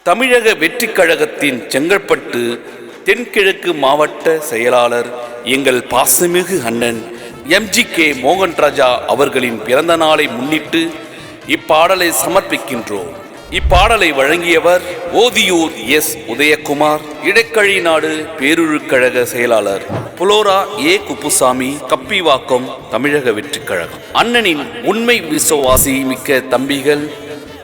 தமிழக வெற்றிக் கழகத்தின் செங்கல்பட்டு தென்கிழக்கு மாவட்ட செயலாளர் எங்கள் பாசமிகு அண்ணன் MGK மோகன்ராஜா அவர்களின் பிறந்த நாளை முன்னிட்டு இப்பாடலை சமர்ப்பிக்கின்றோம். இப்பாடலை வழங்கியவர் ஓதியூர் எஸ் உதயகுமார், இடைக்கழி நாடு பேரூர் கழக செயலாளர் புலோரா ஏ குப்புசாமி, கப்பிவாக்கம், தமிழக வெற்றிக் கழகம். அண்ணனின் உண்மை விசுவாசி மிக்க தம்பிகள்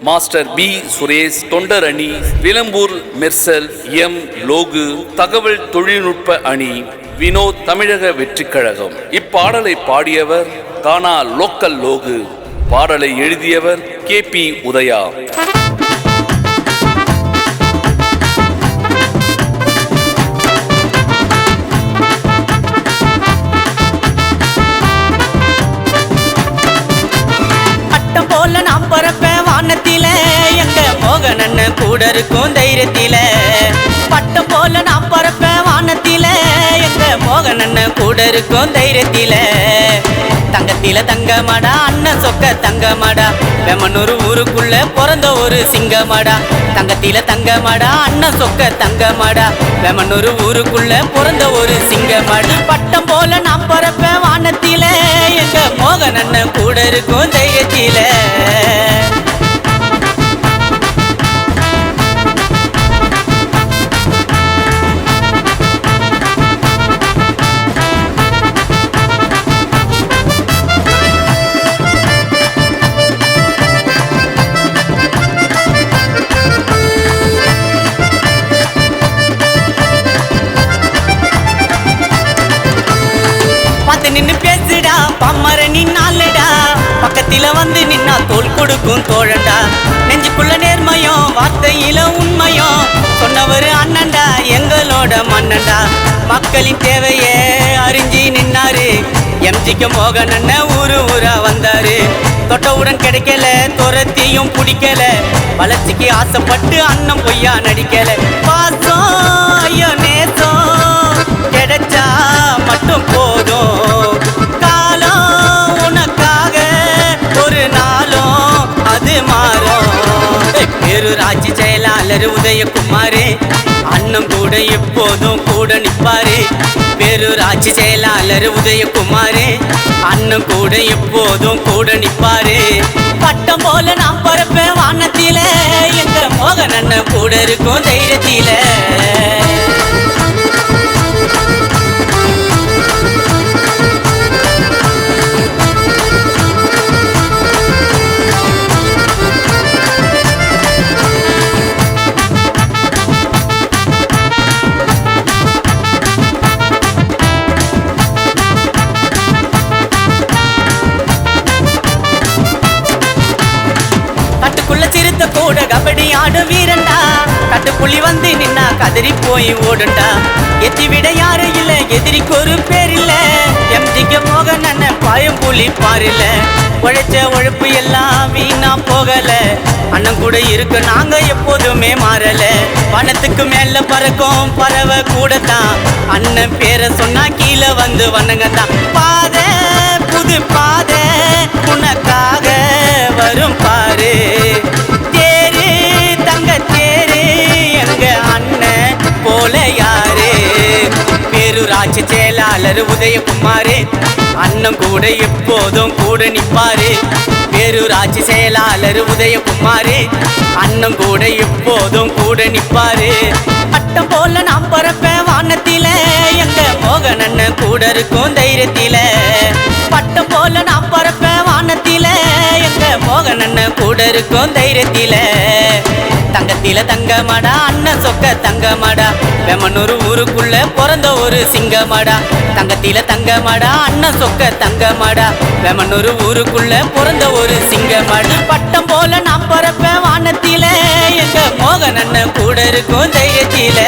மாஸ்டர் பி சுரேஷ், தொண்டர் அணி, விளம்பூர் மெர்சல், எம் லோகு, தகவல் தொழில்நுட்ப அணி, வினோத், தமிழக வெற்றிக் கழகம். இப்பாடலை பாடியவர் கானா லோக்கல் லோகு, பாடலை எழுதியவர் KP உதயா. எங்க மோகனண்ண கூட இருக்கும் தைரியத்தில பட்டம் போல நான் பறப்பேன் வானத்தில. எங்க மோகனண்ண கூட இருக்கும் தைரியத்தில தங்கத்தில தங்கமாடா, அண்ணன் சொக்க தங்கமாடா, வெமனூர் ஊருக்குள்ள பிறந்த ஒரு சிங்கமாடா. தங்கத்தில தங்கமாடா, அண்ணன் சொக்க தங்கமாடா, வெமனூர் ஊருக்குள்ள பிறந்த ஒரு சிங்கமாடா. பட்டம் போல நான் பறப்பேன் வானத்தில எங்க மோகனண்ண கூட இருக்கும் தைரியத்தில. நின்னு பேசுடா பம்மர நின்னாலடா, பக்கத்தில வந்து நின்னா தோல் கொடுக்கும் தோழண்டா. நெஞ்சுக்குள்ள நேர்மையும் வார்த்தையில உண்மையும் சொன்னவர் அண்ணன்டா, எங்களோட மன்னன்டா. மக்களின் தேவையே அறிஞ்சி நின்னாரு MGK மோகனண்ண ஊரு ஊரா வந்தாரு. தொட்டவுடன் கிடைக்கல, துரத்தியும் பிடிக்கல, வளர்ச்சிக்கு ஆசைப்பட்டு அண்ணன் பொய்யா நடிக்கல. பாசம் ஐயோ நேசம் கிடைச்சா மட்டும் போதும், காலம் உனக்காக ஒரு நாளும் அது மாறும். பேரூராட்சி செயலாளர் உதயகுமார் அண்ணன் கூட எப்போதும் கூட நிற்பாரு. பேரூராட்சி செயலாளர் உதயகுமார் அண்ணன் கூட எப்போதும் கூட நிற்பாரு. பட்டம் போல நான் பறப்பேன் வானத்தில எங்க மோகனண்ணன் கூட இருக்கும் தைரியத்தில. சிறுத்த கூட கபடி ஆடு வீரண்டா, கட்டுப்புள்ளி வந்து நின்னா கதறி போய் ஓடுண்டா. எத்தி விட யாரும் இல்ல, எதிரிக்கு ஒரு பேர் இல்ல, MGK மோகனண்ண பாயம் புலி பாரில்ல. உழைச்ச உழைப்பு எல்லாம் வீணா போகல, அண்ணன் கூட இருக்கு நாங்க எப்போதுமே மாறல. வனத்துக்கு மேல பறக்கும் பறவை கூடத்தான், அண்ணன் பேரை சொன்னா கீழே வந்து வணங்கத்தான். பாதை புது பாதை உனக்காக வரும் பாரு, தேரு தங்க தேரு எங்க அண்ணன் போல யாரு. பேரூராட்சி செயலாளர் உதயகுமார் அண்ணன் கூட எப்போதும் கூட நிற்பாரு. பேரூராட்சி செயலாளர் உதயகுமார் அண்ணன் கூட எப்போதும் கூட நிற்பாரு. பட்டம் போல நான் பறப்பேன் வானத்தில எங்க மோகனண்ணன் கூட இருக்கும் தைரியத்தில. பட்டம் போல நான் பறப்பேன் வானத்தில எங்க மோகனண்ணன் கூட இருக்கும் தைரியத்தில. தங்கத்தில தங்கமாடா, அண்ணன் சொக்க தங்கமாடா, வெமனூர் ஊருக்குள்ள பிறந்த ஒரு சிங்கமாடா. தங்கத்தில தங்கமாடா, அண்ணன் சொக்க தங்கமாடா, வெமனூர் ஊருக்குள்ள பிறந்த ஒரு சிங்கமாடா. பட்டம் போல நான் பறப்பேன் வானத்தில எங்க மோகனண்ணன் கூட இருக்கும் தைரியத்தில.